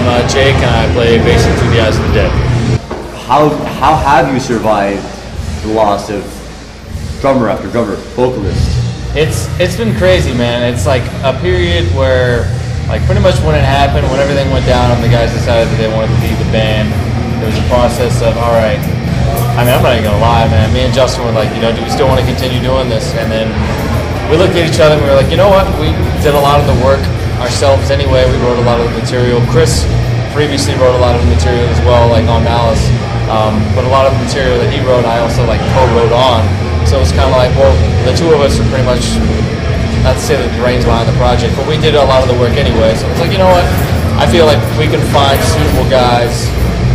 I'm Jake, and I play bass in Through the Eyes of the Dead. How have you survived the loss of drummer after drummer, vocalist? It's been crazy, man. It's like a period where, like, pretty much when it happened, when everything went down and the guys decided that they wanted to leave the band, there was a process of, all right, I mean, I'm not even gonna lie, man. Me and Justin were like, you know, do we still want to continue doing this? And then we looked at each other and we were like, you know what? We did a lot of the work ourselves anyway. We wrote a lot of the material. Chris previously wrote a lot of the material as well, like on Malice. But a lot of the material that he wrote, I also like co-wrote on. So it was kind of like, well, the two of us are pretty much, not to say that the brains behind the project, but we did a lot of the work anyway. So it's like, you know what? I feel like we can find suitable guys.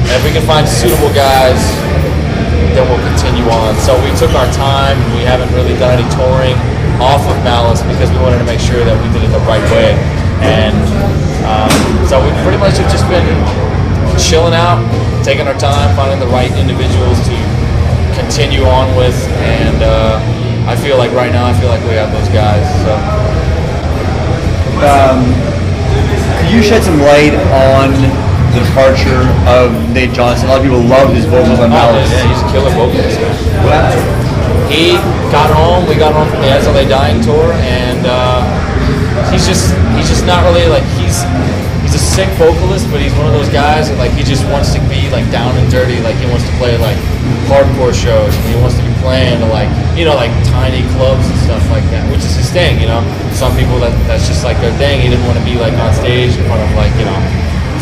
And if we can find suitable guys, then we'll continue on. So we took our time. We haven't really done any touring off of Malice because we wanted to make sure that we did it the right way. And so we pretty much have just been chilling out, taking our time, finding the right individuals to continue on with, and I feel like right now, I feel like we have those guys. So, could you shed some light on the departure of Nate Johnson? A lot of people loved his vocals on Malice. Yeah, he's a killer vocalist. What happened? He got home. We got home from the SLA Dying tour, and he's just not really like he's a sick vocalist, but he's one of those guys that like he just wants to be like down and dirty, like he wants to play like hardcore shows, and he wants to be playing to like, you know, like tiny clubs and stuff like that, which is his thing, you know. Some people that's just like their thing. He didn't want to be like on stage in front of like, you know,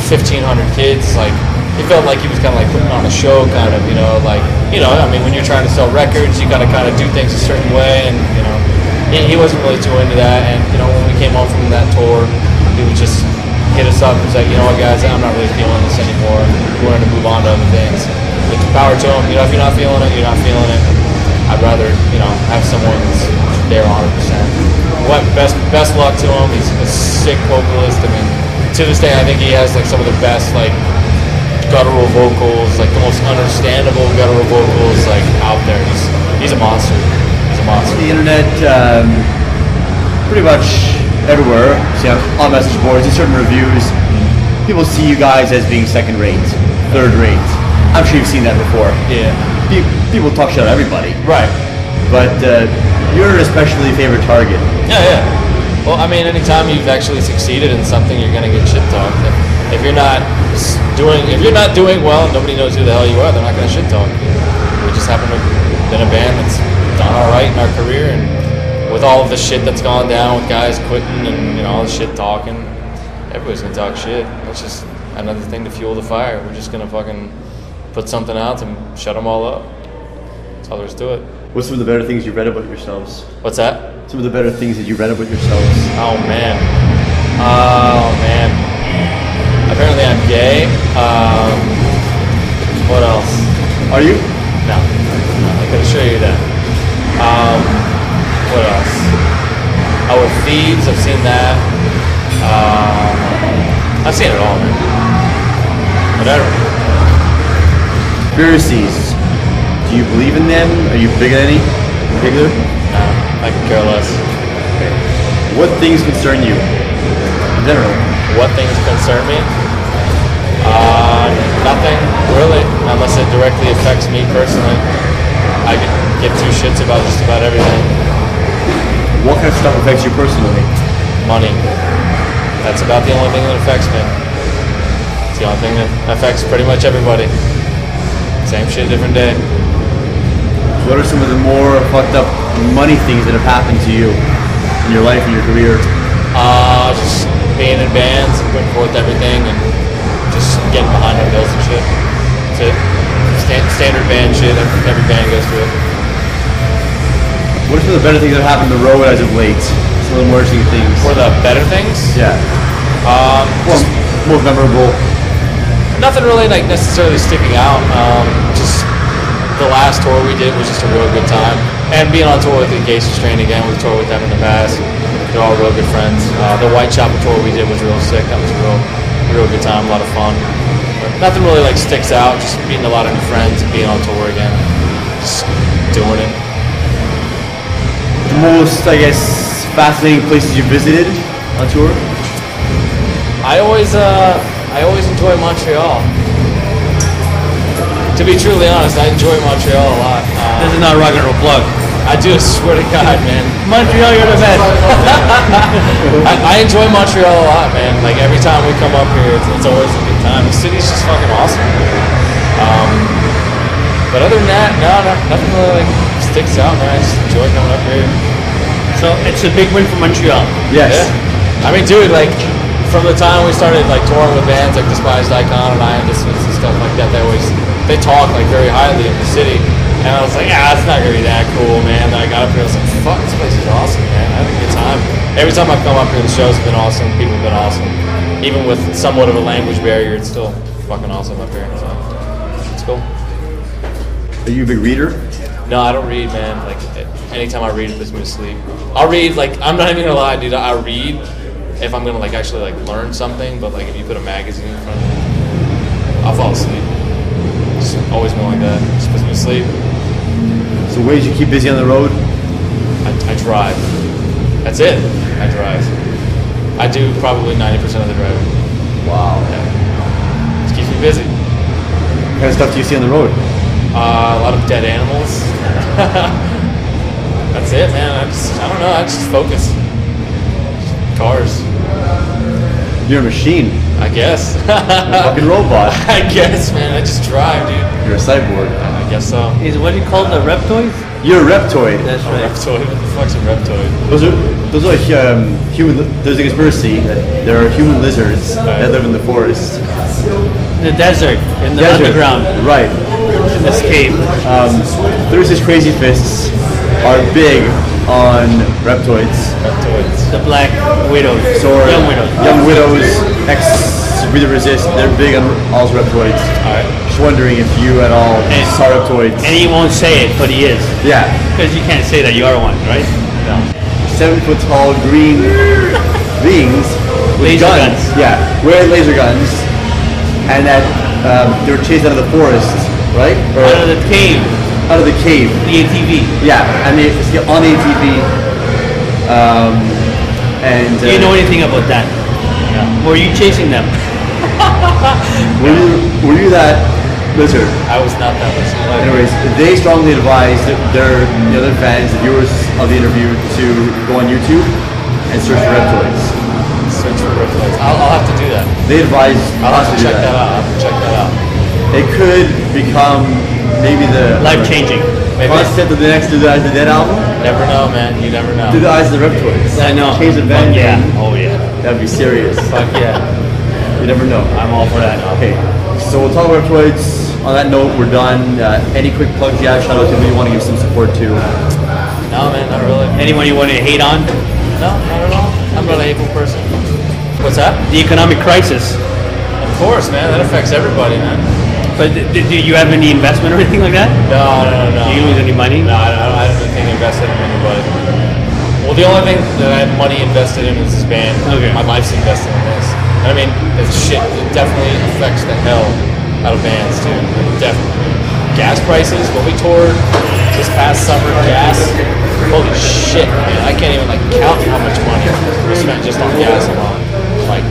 1,500 kids. Like he felt like he was kind of like putting on a show, kind of, you know, like, you know, I mean, when you're trying to sell records, you gotta kind of do things a certain way, and you know, he wasn't really too into that. And you know, when we came home from that tour, he would just hit us up and was like, you know what, guys, I'm not really feeling this anymore. We wanted to move on to other things. With the power to him, you know, if you're not feeling it, you're not feeling it. I'd rather, you know, have someone that's there 100%. What best luck to him. He's a sick vocalist. I mean, to this day, I think he has like some of the best like guttural vocals, like the most understandable guttural vocals like out there. He's a monster. He's a monster. The internet, pretty much everywhere, see on message boards, in certain reviews, people see you guys as being second rate, third rate. I'm sure you've seen that before. Yeah. People talk shit on everybody. Right. But you're an especially favorite target. Yeah. Well, I mean, anytime you've actually succeeded in something, you're gonna get shit talked. If you're not doing well, nobody knows who the hell you are. They're not gonna shit talk. We just happen to have been a band that's done all right in our career, and with all of the shit that's gone down with guys quitting and, you know, all the shit talking, everybody's gonna talk shit. That's just another thing to fuel the fire. We're just gonna fucking put something out and shut them all up. That's all there is to it. What's some of the better things you read about yourselves? What's that? Some of the better things that you read about yourselves. Oh man. Apparently I'm gay. What else? Are you? No. I gotta show you that. What else? Oh, with Thieves, I've seen that. I've seen it all, man. Whatever. Conspiracies. Do you believe in them? Are you big on any in particular? No, I could care less. Okay. What things concern you in general? What things concern me? Nothing, really, unless it directly affects me personally. I could give two shits about just about everything. What kind of stuff affects you personally? Money. That's about the only thing that affects me. It's the only thing that affects pretty much everybody. Same shit, different day. What are some of the more fucked up money things that have happened to you in your life and your career? Just being in bands and putting forth everything and just getting behind our bills and shit. That's it. Standard band shit. Every band goes through it. What are some of the better things that have happened on the road as of late? Some of the more interesting things. Or the better things? Yeah. Just most memorable. nothing really like necessarily sticking out. Just the last tour we did was just a real good time. And being on tour with the Gay Strain again, we've toured with them in the past. They're all real good friends. The Whitechapel tour we did was real sick. That was a real good time, a lot of fun. But nothing really like sticks out. Just meeting a lot of new friends and being on tour again. Just doing it. The most, I guess, fascinating places you visited on tour? I always, I I always enjoy Montreal. To be truly honest, I enjoy Montreal a lot. This is not a rock and roll plug. I do, swear to God, man. Montreal, you're the best. I enjoy Montreal a lot, man. Like every time we come up here, it's always a good time. The city's just fucking awesome. But other than that, nothing really like sticks out, man. I just enjoy coming up here. So it's a big win for Montreal. Yes. Yeah. I mean, dude, like from the time we started like touring with bands like Despised Icon and I and Dissonance and stuff like that, they talk like very highly of the city. And I was like, it's not gonna be that cool, man. Then I got up here, I was like, fuck, this place is awesome, man. I had a good time. Every time I've come up here, the shows have been awesome, people have been awesome. Even with somewhat of a language barrier, it's still fucking awesome up here. So it's cool. Are you a big reader? No, I don't read, man. Like anytime I read, it puts me to sleep. I'll read, like, I'm not even gonna lie, dude. I read if I'm gonna like actually like learn something, but like if you put a magazine in front of me, I'll fall asleep. Just always been like that. Just puts me to sleep. So ways you keep busy on the road? I drive. That's it. I drive. I do probably 90% of the driving. Wow. Yeah. Just keeps me busy. What kind of stuff do you see on the road? A lot of dead animals. That's it, man. I don't know. I just focus. Cars. You're a machine. I guess. You're a fucking robot. I guess, man. I just drive, dude. You're a cyborg. I guess so. Is what do you call the reptoid? You're a reptoid. That's A right. reptoid. What the fuck's a reptoid? Those are like human. There's a conspiracy that there are human lizards that live in the forest. The desert, in the Desert. underground, Right. in this cave. There's these crazy fists are big on reptoids. Reptoids. The black widows, So young widows. Young widows, Breathe Resist, they're big on all reptoids. Alright. Just wondering if you at all saw reptoids. And he won't say it, but he is. Yeah. Because you can't say that you are one, right? No. 7-foot tall green beings with Laser guns. Yeah, wearing laser guns, and that they were chased out of the forest, right? Or Out of the cave, out of the cave. the ATV. Yeah, and they on the ATV. And Do you know anything about that? Were you chasing them? were you that lizard? I was not that listening. Anyways, they strongly advise the other fans, the viewers of the interview, to go on YouTube and search for reptoids. Search for reptoids. I'll have to do that. They advise I'll have us to to do check that out. I'll have to check that out. It could become maybe the Life changing. Maybe. concept of the next Do the Eyes of the Dead album. Never know, man. You never know. Do the Eyes of the Reptoids. I know. Change the Fuck band. yeah. name. Oh yeah. That'd be serious. Fuck yeah. You never know. I'm all for that. Okay, so we'll talk about Reptoids. On that note, we're done. Any quick plugs you have? Shout out to who you want to give some support to. No, man, not really. Anyone you want to hate on? No, not at all. I'm not a hateful person. What's that? The economic crisis. Of course, man. That affects everybody, man. But do you have any investment or anything like that? No. Do you lose any money? No, I don't have anything invested in anybody. Well, the only thing that I have money invested in is this band. Okay. My life's invested in this. And I mean, it's shit. It definitely affects the hell out of bands, too. Definitely. Gas prices, when we toured this past summer, gas, holy shit, man. I can't even, like, count how much money we spent just on gas alone. Like,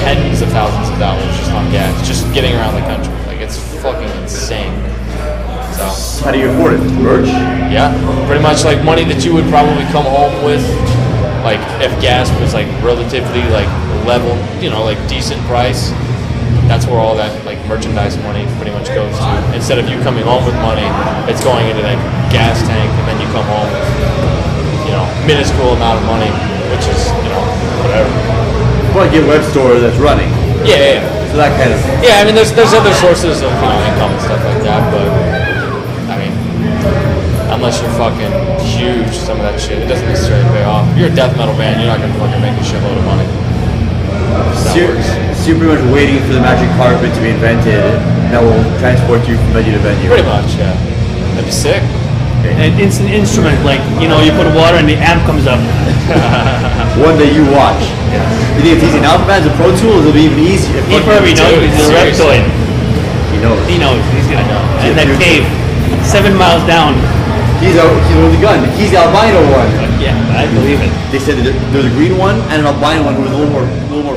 tens of thousands of dollars just on gas, just getting around the country. Like, it's fucking insane. So, How do you afford it? Merch? yeah, pretty much like money that you would probably come home with, like if gas was like relatively like level, you know, like decent price. That's where all that like merchandise money pretty much goes to. Instead of you coming home with money, it's going into that gas tank, and then you come home with, you know, minuscule amount of money, which is, you know, whatever. Well, like a web store that's running. Yeah. So that kind of. Yeah, I mean, there's other sources of, you know, income and stuff like that, but I mean, unless you're fucking huge, some of that shit, it doesn't necessarily pay off. If you're a death metal band, you're not gonna fucking make a shitload of money. So you're pretty much waiting for the magic carpet to be invented that will transport you from venue to venue. Pretty much, yeah. That'd be sick. An instant instrument, like, you know, you put water and the amp comes up. One day you watch. You think it's easy now for bands with Pro Tools? It'll be even easier. He probably knows Dude, he's a seriously. reptoid. He knows. He knows. He's gonna know. Yeah, And that dude. cave, 7 miles down. He's with the gun. He's the albino one. Yeah, I believe it. They said that there's a green one and an albino one who was a little more